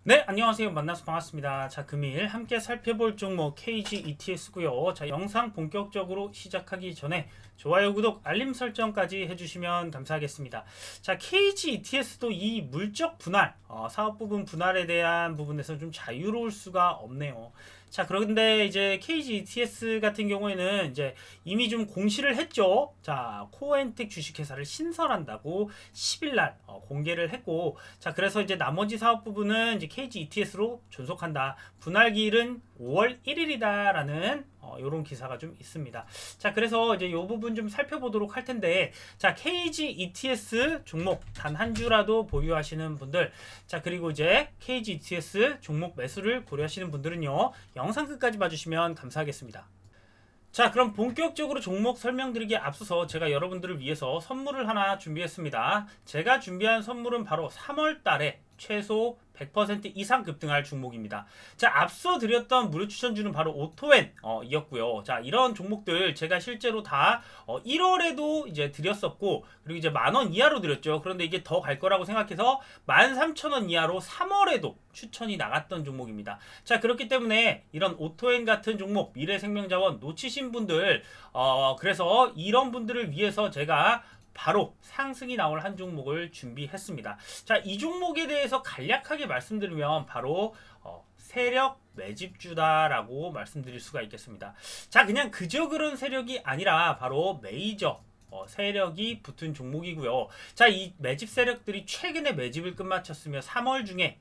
네, 안녕하세요. 만나서 반갑습니다. 자, 금일 함께 살펴볼 종목 KG ETS고요. 자, 영상 본격적으로 시작하기 전에 좋아요, 구독, 알림 설정까지 해주시면 감사하겠습니다. 자, KG ETS도 이 물적 분할, 사업 부분 분할에 대한 부분에서 좀 자유로울 수가 없네요. 자, 그런데 이제 KG ETS 같은 경우에는 이제 이미 좀 공시를 했죠. 자, 코어엔텍 주식회사를 신설한다고 10일 날 공개를 했고, 자, 그래서 이제 나머지 사업 부분은 이제 KG ETS로 존속한다. 분할 기일은 5월 1일이다라는 이런 기사가 좀 있습니다. 자, 그래서 이제 이 부분 좀 살펴보도록 할 텐데, 자, KG ETS 종목 단 한 주라도 보유하시는 분들, 자, 그리고 이제 KG ETS 종목 매수를 고려하시는 분들은요, 영상 끝까지 봐주시면 감사하겠습니다. 자, 그럼 본격적으로 종목 설명드리기에 앞서서 제가 여러분들을 위해서 선물을 하나 준비했습니다. 제가 준비한 선물은 바로 3월 달에 최소 100% 이상 급등할 종목입니다. 자, 앞서 드렸던 무료 추천주는 바로 오토엔 이었고요. 자, 이런 종목들 제가 실제로 다 1월에도 이제 드렸었고, 그리고 이제 10,000원 이하로 드렸죠. 그런데 이게 더 갈 거라고 생각해서 13,000원 이하로 3월에도 추천이 나갔던 종목입니다. 자, 그렇기 때문에 이런 오토엔 같은 종목, 미래생명자원 놓치신 분들, 그래서 이런 분들을 위해서 제가 바로 상승이 나올 한 종목을 준비했습니다. 자, 이 종목에 대해서 간략하게 말씀드리면 바로 세력 매집주다라고 말씀드릴 수가 있겠습니다. 자, 그냥 그저 그런 세력이 아니라 바로 메이저 세력이 붙은 종목이고요. 자, 이 매집 세력들이 최근에 매집을 끝마쳤으며 3월 중에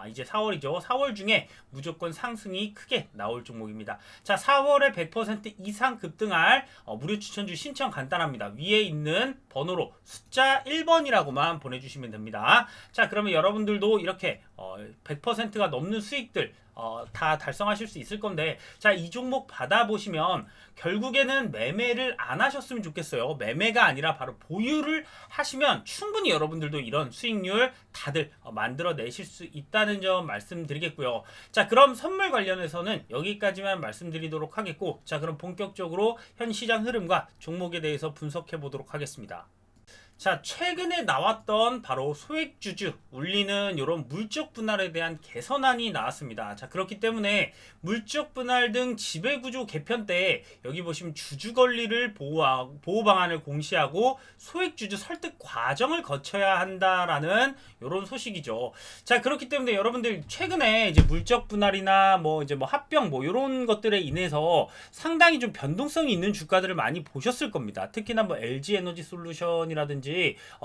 이제 4월이죠. 4월 중에 무조건 상승이 크게 나올 종목입니다. 자, 4월에 100% 이상 급등할 무료 추천주 신청 간단합니다. 위에 있는 번호로 숫자 1번이라고만 보내주시면 됩니다. 자, 그러면 여러분들도 이렇게 100%가 넘는 수익들 다 달성하실 수 있을 건데, 자, 이 종목 받아보시면 결국에는 매매를 안 하셨으면 좋겠어요. 매매가 아니라 바로 보유를 하시면 충분히 여러분들도 이런 수익률 다들 만들어 내실 수 있다는 점 말씀드리겠고요. 자, 그럼 선물 관련해서는 여기까지만 말씀드리도록 하겠고, 자, 그럼 본격적으로 현 시장 흐름과 종목에 대해서 분석해 보도록 하겠습니다. 자, 최근에 나왔던 바로 소액주주 울리는 이런 물적 분할에 대한 개선안이 나왔습니다. 자, 그렇기 때문에 물적 분할 등 지배구조 개편 때 여기 보시면 주주 권리를 보호 방안을 공시하고 소액주주 설득 과정을 거쳐야 한다라는 이런 소식이죠. 자, 그렇기 때문에 여러분들 최근에 이제 물적 분할이나 뭐 이제 뭐 합병 뭐 이런 것들에 인해서 상당히 좀 변동성이 있는 주가들을 많이 보셨을 겁니다. 특히나 뭐 LG 에너지 솔루션이라든지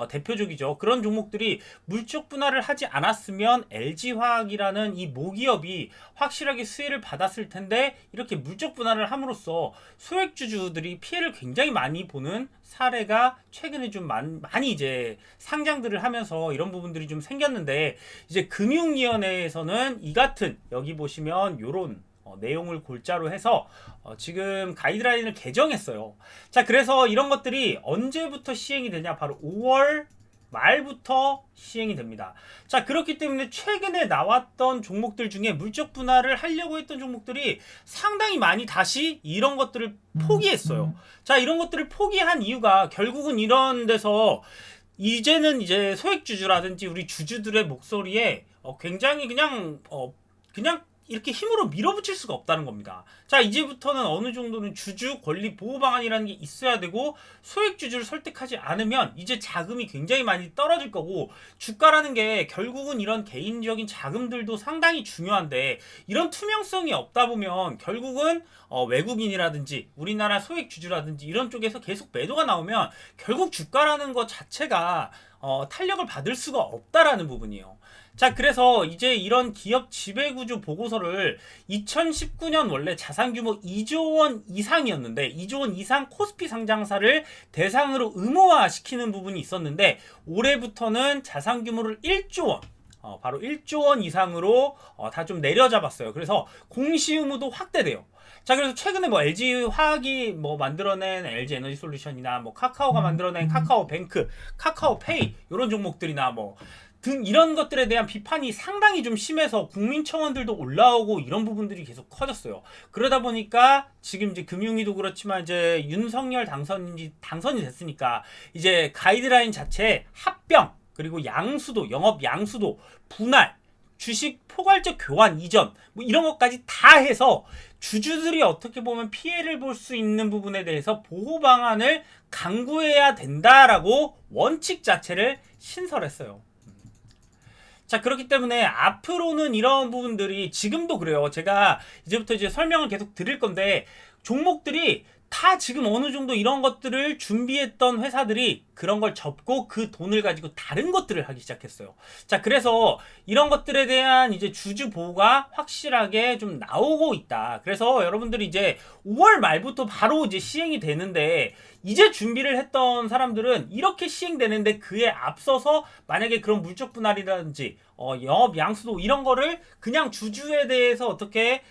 대표적이죠. 그런 종목들이 물적 분할을 하지 않았으면 LG화학이라는 이 모기업이 확실하게 수혜를 받았을 텐데, 이렇게 물적 분할을 함으로써 소액주주들이 피해를 굉장히 많이 보는 사례가 최근에 좀 많이 이제 상장들을 하면서 이런 부분들이 좀 생겼는데, 이제 금융위원회에서는 이 같은 여기 보시면 요런 내용을 골자로 해서 지금 가이드라인을 개정했어요. 자, 그래서 이런 것들이 언제부터 시행이 되냐, 바로 5월 말부터 시행이 됩니다. 자, 그렇기 때문에 최근에 나왔던 종목들 중에 물적 분할을 하려고 했던 종목들이 상당히 많이 다시 이런 것들을 포기했어요. 자, 이런 것들을 포기한 이유가 결국은 이런 데서 이제는 이제 소액주주라든지 우리 주주들의 목소리에 굉장히 그냥 이렇게 힘으로 밀어붙일 수가 없다는 겁니다. 자, 이제부터는 어느 정도는 주주 권리 보호 방안이라는 게 있어야 되고, 소액 주주를 설득하지 않으면 이제 자금이 굉장히 많이 떨어질 거고, 주가라는 게 결국은 이런 개인적인 자금들도 상당히 중요한데, 이런 투명성이 없다 보면 결국은 외국인이라든지 우리나라 소액 주주라든지 이런 쪽에서 계속 매도가 나오면 결국 주가라는 것 자체가 탄력을 받을 수가 없다라는 부분이에요. 자, 그래서 이제 이런 기업 지배구조 보고서를 2019년 원래 자산규모 2조 원 이상이었는데, 2조 원 이상 코스피 상장사를 대상으로 의무화시키는 부분이 있었는데, 올해부터는 자산규모를 1조 원, 바로 1조 원 이상으로 다 좀 내려잡았어요. 그래서 공시 의무도 확대돼요. 자, 그래서 최근에 뭐 LG 화학이 뭐 만들어낸 LG 에너지 솔루션이나 뭐 카카오가 만들어낸 카카오뱅크, 카카오페이 이런 종목들이나 뭐 등 이런 것들에 대한 비판이 상당히 좀 심해서 국민청원들도 올라오고 이런 부분들이 계속 커졌어요. 그러다 보니까 지금 이제 금융위도 그렇지만 이제 윤석열 당선이 됐으니까 이제 가이드라인 자체에 합병, 그리고 양수도, 영업 양수도, 분할, 주식 포괄적 교환 이전 뭐 이런 것까지 다 해서 주주들이 어떻게 보면 피해를 볼 수 있는 부분에 대해서 보호 방안을 강구해야 된다라고 원칙 자체를 신설했어요. 자, 그렇기 때문에 앞으로는 이런 부분들이 지금도 그래요. 제가 이제부터 이제 설명을 계속 드릴 건데 종목들이 다 지금 어느 정도 이런 것들을 준비했던 회사들이 그런 걸 접고 그 돈을 가지고 다른 것들을 하기 시작했어요. 자, 그래서 이런 것들에 대한 이제 주주 보호가 확실하게 좀 나오고 있다. 그래서 여러분들이 이제 5월 말부터 바로 이제 시행이 되는데 이제 준비를 했던 사람들은 이렇게 시행되는데 그에 앞서서 만약에 그런 물적 분할이라든지 영업 양수도 이런 거를 그냥 주주에 대해서 어떻게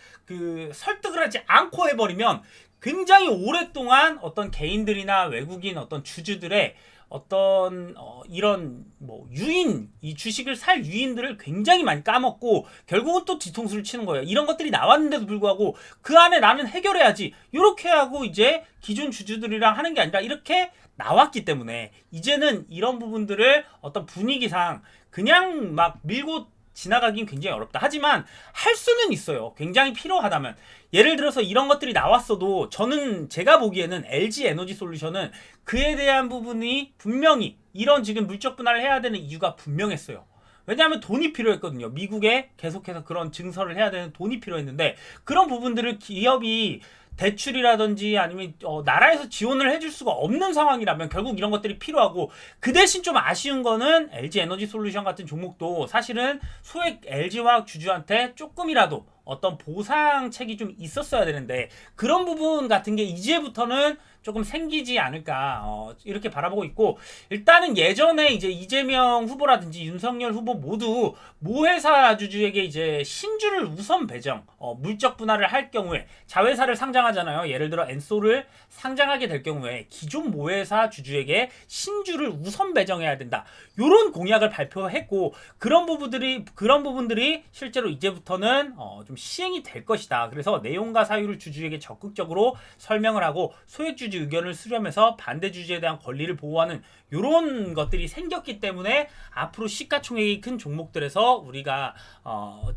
설득을 하지 않고 해버리면 굉장히 오랫동안 어떤 개인들이나 외국인 어떤 주주들의 어떤 이런 뭐 유인, 이 주식을 살 유인들을 굉장히 많이 까먹고 결국은 또 뒤통수를 치는 거예요. 이런 것들이 나왔는데도 불구하고 그 안에 나는 해결해야지 이렇게 하고 이제 기존 주주들이랑 하는 게 아니라 이렇게 나왔기 때문에 이제는 이런 부분들을 어떤 분위기상 그냥 막 밀고 지나가긴 굉장히 어렵다. 하지만 할 수는 있어요. 굉장히 필요하다면. 예를 들어서 이런 것들이 나왔어도 저는 제가 보기에는 LG 에너지 솔루션은 그에 대한 부분이 분명히 이런 지금 물적 분할을 해야 되는 이유가 분명했어요. 왜냐하면 돈이 필요했거든요. 미국에 계속해서 그런 증설을 해야 되는 돈이 필요했는데 그런 부분들을 기업이 대출이라든지 아니면 나라에서 지원을 해줄 수가 없는 상황이라면 결국 이런 것들이 필요하고 그 대신 좀 아쉬운 거는 LG 에너지 솔루션 같은 종목도 사실은 소액 LG화학 주주한테 조금이라도 어떤 보상책이 좀 있었어야 되는데 그런 부분 같은 게 이제부터는 조금 생기지 않을까 이렇게 바라보고 있고 일단은 예전에 이제 이재명 후보라든지 윤석열 후보 모두 모회사 주주에게 이제 신주를 우선 배정 물적 분할을 할 경우에 자회사를 상장하잖아요. 예를 들어 엔소를 상장하게 될 경우에 기존 모회사 주주에게 신주를 우선 배정해야 된다. 요런 공약을 발표했고 그런 부분들이 실제로 이제부터는 좀 시행이 될 것이다. 그래서 내용과 사유를 주주에게 적극적으로 설명을 하고 소액 주주 의견을 수렴해서 반대 주주에 대한 권리를 보호하는 이런 것들이 생겼기 때문에 앞으로 시가총액이 큰 종목들에서 우리가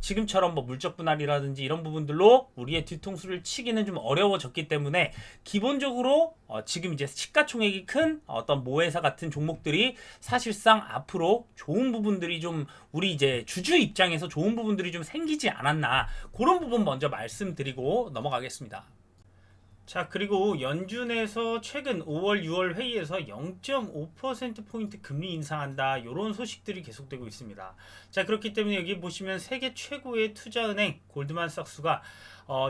지금처럼 뭐 물적 분할이라든지 이런 부분들로 우리의 뒤통수를 치기는 좀 어려워졌기 때문에 기본적으로 지금 이제 시가총액이 큰 어떤 모회사 같은 종목들이 사실상 앞으로 좋은 부분들이 좀 우리 이제 주주 입장에서 좋은 부분들이 좀 생기지 않았나 그런 부분 먼저 말씀드리고 넘어가겠습니다. 자, 그리고 연준에서 최근 5월, 6월 회의에서 0.5%포인트 금리 인상한다. 이런 소식들이 계속되고 있습니다. 자, 그렇기 때문에 여기 보시면 세계 최고의 투자은행 골드만삭스가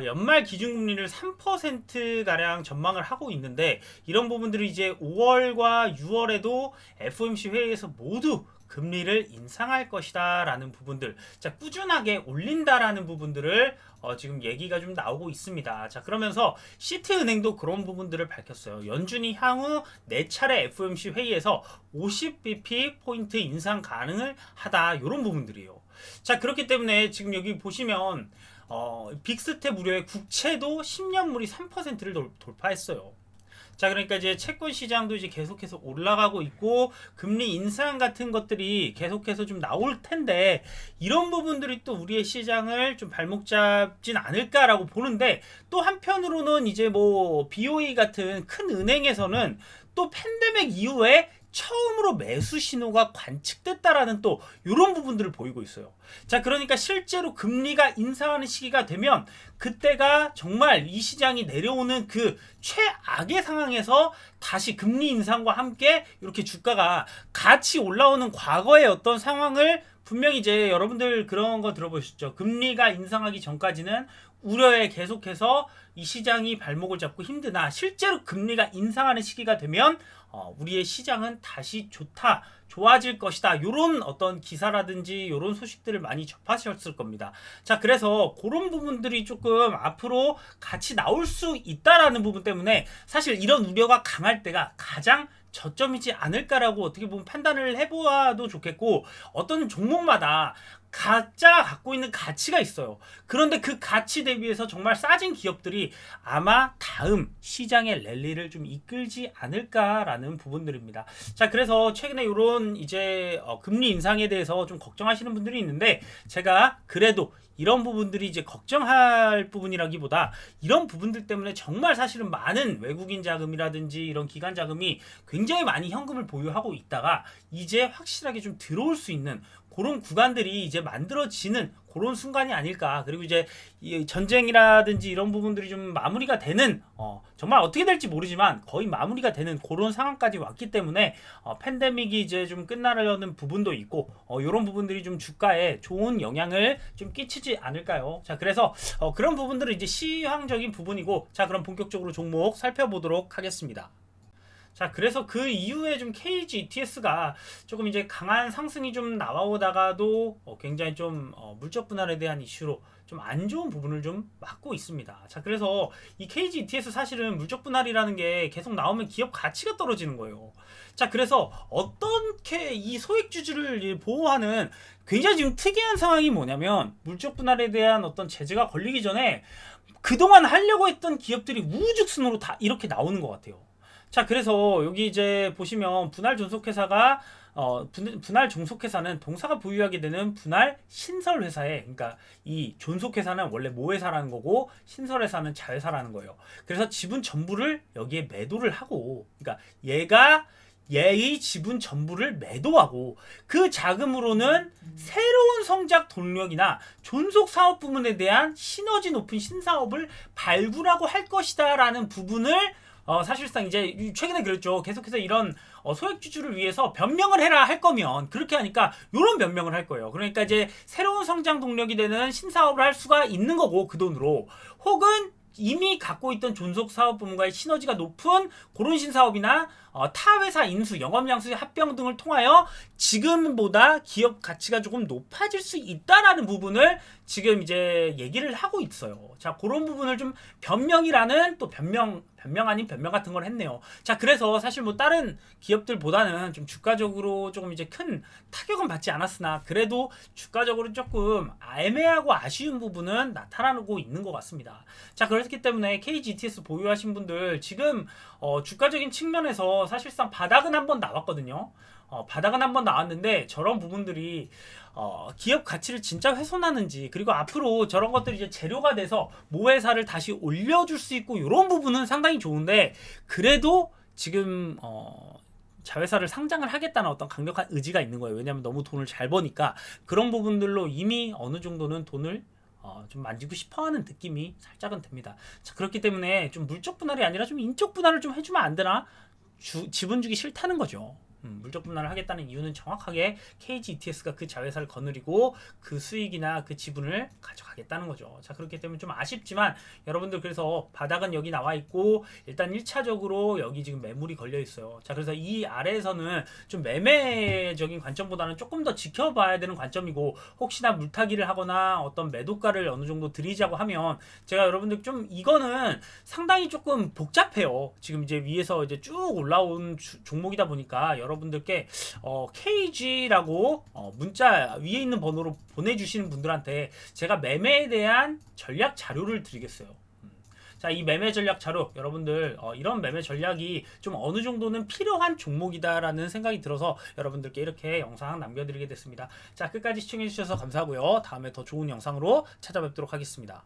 연말 기준금리를 3%가량 전망을 하고 있는데 이런 부분들이 이제 5월과 6월에도 FOMC 회의에서 모두 금리를 인상할 것이다 라는 부분들, 자, 꾸준하게 올린다라는 부분들을 지금 얘기가 좀 나오고 있습니다. 자, 그러면서 시티은행도 그런 부분들을 밝혔어요. 연준이 향후 4차례 FOMC 회의에서 50bp 포인트 인상 가능을 하다, 이런 부분들이에요. 자, 그렇기 때문에 지금 여기 보시면 빅스텝 무료의 국채도 10년물이 3%를 돌파했어요. 자, 그러니까 이제 채권 시장도 이제 계속해서 올라가고 있고 금리 인상 같은 것들이 계속해서 좀 나올 텐데 이런 부분들이 또 우리의 시장을 좀 발목 잡진 않을까라고 보는데 또 한편으로는 이제 뭐 BOE 같은 큰 은행에서는 또 팬데믹 이후에 처음으로 매수 신호가 관측됐다라는 또 이런 부분들을 보이고 있어요. 자, 그러니까 실제로 금리가 인상하는 시기가 되면 그때가 정말 이 시장이 내려오는 그 최악의 상황에서 다시 금리 인상과 함께 이렇게 주가가 같이 올라오는 과거의 어떤 상황을 분명히 이제 여러분들 그런 거 들어보셨죠. 금리가 인상하기 전까지는 우려에 계속해서 이 시장이 발목을 잡고 힘드나 실제로 금리가 인상하는 시기가 되면 우리의 시장은 다시 좋아질 것이다. 요런 어떤 기사라든지 요런 소식들을 많이 접하셨을 겁니다. 자, 그래서 그런 부분들이 조금 앞으로 같이 나올 수 있다라는 부분 때문에 사실 이런 우려가 강할 때가 가장 저점이지 않을까라고 어떻게 보면 판단을 해보아도 좋겠고 어떤 종목마다 각자 갖고 있는 가치가 있어요. 그런데 그 가치 대비해서 정말 싸진 기업들이 아마 다음 시장의 랠리를 좀 이끌지 않을까라는 부분들입니다. 자, 그래서 최근에 이런 이제 금리 인상에 대해서 좀 걱정하시는 분들이 있는데, 제가 그래도 이런 부분들이 이제 걱정할 부분이라기보다 이런 부분들 때문에 정말 사실은 많은 외국인 자금이라든지 이런 기관 자금이 굉장히 많이 현금을 보유하고 있다가 이제 확실하게 좀 들어올 수 있는 그런 구간들이 이제 만들어지는 그런 순간이 아닐까. 그리고 이제 이 전쟁이라든지 이런 부분들이 좀 마무리가 되는, 정말 어떻게 될지 모르지만 거의 마무리가 되는 그런 상황까지 왔기 때문에 팬데믹이 이제 좀 끝나려는 부분도 있고, 이런 부분들이 좀 주가에 좋은 영향을 좀 끼치지 않을까요? 자, 그래서 그런 부분들은 이제 시황적인 부분이고, 자, 그럼 본격적으로 종목 살펴보도록 하겠습니다. 자, 그래서 그 이후에 좀 KG ETS가 조금 이제 강한 상승이 좀 나와오다가도 굉장히 좀 물적 분할에 대한 이슈로 좀 안 좋은 부분을 좀 맞고 있습니다. 자, 그래서 이 KG ETS 사실은 물적 분할이라는 게 계속 나오면 기업 가치가 떨어지는 거예요. 자, 그래서 어떻게 이 소액주주를 보호하는 굉장히 지금 특이한 상황이 뭐냐면, 물적 분할에 대한 어떤 제재가 걸리기 전에 그동안 하려고 했던 기업들이 우후죽순으로 다 이렇게 나오는 것 같아요. 자, 그래서 여기 이제 보시면 분할 종속회사가 분할 종속회사는 동사가 보유하게 되는 분할 신설회사에, 그러니까 이 존속회사는 원래 모회사라는 거고 신설회사는 자회사라는 거예요. 그래서 지분 전부를 여기에 매도를 하고, 그러니까 얘의 지분 전부를 매도하고 그 자금으로는 새로운 성장 동력이나 존속 사업 부문에 대한 시너지 높은 신사업을 발굴하고 할 것이다 라는 부분을 사실상 이제 최근에 그랬죠. 계속해서 이런 소액주주를 위해서 변명을 해라 할 거면 그렇게 하니까 이런 변명을 할 거예요. 그러니까 이제 새로운 성장 동력이 되는 신사업을 할 수가 있는 거고, 그 돈으로, 혹은 이미 갖고 있던 존속 사업 부문과의 시너지가 높은 그런 신사업이나 타 회사 인수, 영업양수의 합병 등을 통하여 지금보다 기업 가치가 조금 높아질 수 있다라는 부분을 지금 이제 얘기를 하고 있어요. 자, 그런 부분을 좀 변명이라는, 또 변명 아닌 변명 같은 걸 했네요. 자, 그래서 사실 뭐 다른 기업들보다는 좀 주가적으로 조금 이제 큰 타격은 받지 않았으나 그래도 주가적으로 조금 애매하고 아쉬운 부분은 나타나고 있는 것 같습니다. 자, 그렇기 때문에 KGTS 보유하신 분들 지금 주가적인 측면에서 사실상 바닥은 한번 나왔거든요. 바닥은 한번 나왔는데 저런 부분들이 기업 가치를 진짜 훼손하는지, 그리고 앞으로 저런 것들이 이제 재료가 돼서 모회사를 다시 올려줄 수 있고 이런 부분은 상당히 좋은데, 그래도 지금 자회사를 상장을 하겠다는 어떤 강력한 의지가 있는 거예요. 왜냐하면 너무 돈을 잘 버니까 그런 부분들로 이미 어느 정도는 돈을 좀 만지고 싶어하는 느낌이 살짝은 듭니다. 자, 그렇기 때문에 좀 물적 분할이 아니라 좀 인적 분할을 좀 해주면 안 되나? 지분 주기 싫다는 거죠. 물적 분할을 하겠다는 이유는 정확하게 KG ETS가 그 자회사를 거느리고 그 수익이나 그 지분을 가져가겠다는 거죠. 자, 그렇기 때문에 좀 아쉽지만 여러분들, 그래서 바닥은 여기 나와 있고 일단 1차적으로 여기 지금 매물이 걸려 있어요. 자, 그래서 이 아래에서는 좀 매매적인 관점보다는 조금 더 지켜봐야 되는 관점이고, 혹시나 물타기를 하거나 어떤 매도가를 어느 정도 드리자고 하면, 제가 여러분들 좀 이거는 상당히 조금 복잡해요. 지금 이제 위에서 이제 쭉 올라온 종목이다 보니까 여러분들께 KG라고 문자 위에 있는 번호로 보내주시는 분들한테 제가 매매에 대한 전략 자료를 드리겠어요. 자, 이 매매 전략 자료, 여러분들 이런 매매 전략이 좀 어느 정도는 필요한 종목이다라는 생각이 들어서 여러분들께 이렇게 영상 남겨드리게 됐습니다. 자, 끝까지 시청해주셔서 감사하고요. 다음에 더 좋은 영상으로 찾아뵙도록 하겠습니다.